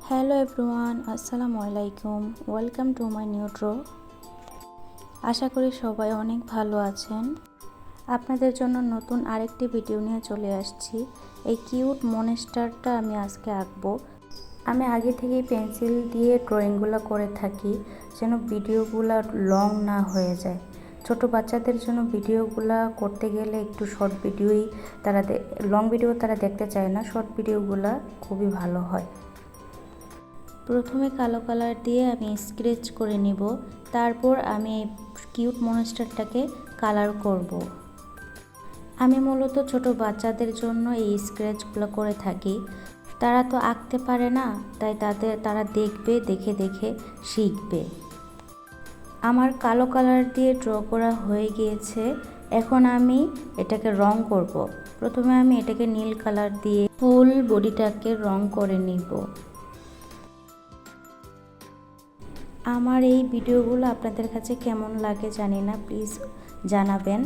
Hello everyone, আসসালামু আলাইকুম। Welcome to my new draw. আশা করি সবাই অনেক ভালো আছেন। আপনাদের জন্য নতুন আরেকটি ভিডিও নিয়ে চলে আসছি। এই কিউট মনস্টারটা আমি আজকে আঁকবো। আমি আগে থেকেই পেন্সিল দিয়ে ড্রয়িংগুলো করে থাকি যেন ভিডিওগুলো লং না হয়ে যায়। ছোট বাচ্চাদের জন্য ভিডিওগুলো করতে গেলে একটু শর্ট ভিডিওই লং ভিডিও তারা দেখতে চায় না, শর্ট ভিডিওগুলো খুবই ভালো হয়। প্রথমে কালো কালার দিয়ে আমি স্কেচ করে নিব, তারপর আমি এই কিউট মনস্টারটাকে কালার করব। আমি মূলত ছোট বাচ্চাদের জন্য এই স্কেচগুলো করে থাকি। তারা তো আঁকতে পারে না, তাই তারা দেখবে, দেখে দেখে শিখবে। আমার কালো কালার দিয়ে ড্র করা হয়ে গিয়েছে। এখন আমি এটাকে রং করব। প্রথমে আমি এটাকে নীল কালার দিয়ে ফুল বডিটাকে রং করে নিব। আমার এই ভিডিওগুলো আপনাদের কাছে কেমন লাগে জানি না, প্লিজ জানাবেন।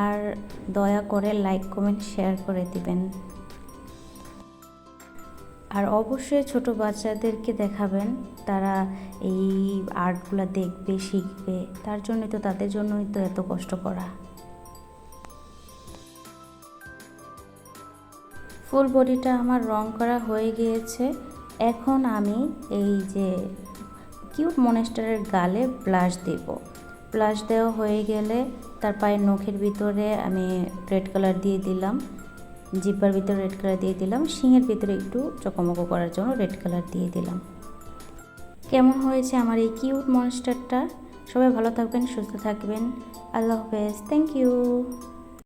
আর দয়া করে লাইক কমেন্ট শেয়ার করে দিবেন। আর অবশ্যই ছোট বাচ্চাদেরকে দেখাবেন, তারা এই আর্টগুলো দেখবে, শিখবে। তাদের জন্যই তো এত কষ্ট করা। ফুল বডিটা আমার রং করা হয়ে গিয়েছে। এখন আমি এই যে কিউট মনস্টারের গালে ব্লাশ দেব। ব্লাশ দেওয়া হয়ে গেলে তার পায়ের নখের ভিতরে আমি রেড কালার দিয়ে দিলাম, জিব্বার ভিতরে রেড কালার দিয়ে দিলাম, শিঙের ভিতরে একটু চকমকো করার জন্য রেড কালার দিয়ে দিলাম। কেমন হয়েছে আমার এই কিউট মনস্টারটা? সবাই ভালো থাকবেন, সুস্থ থাকবেন। আল্লাহ হাফেজ। Thank you.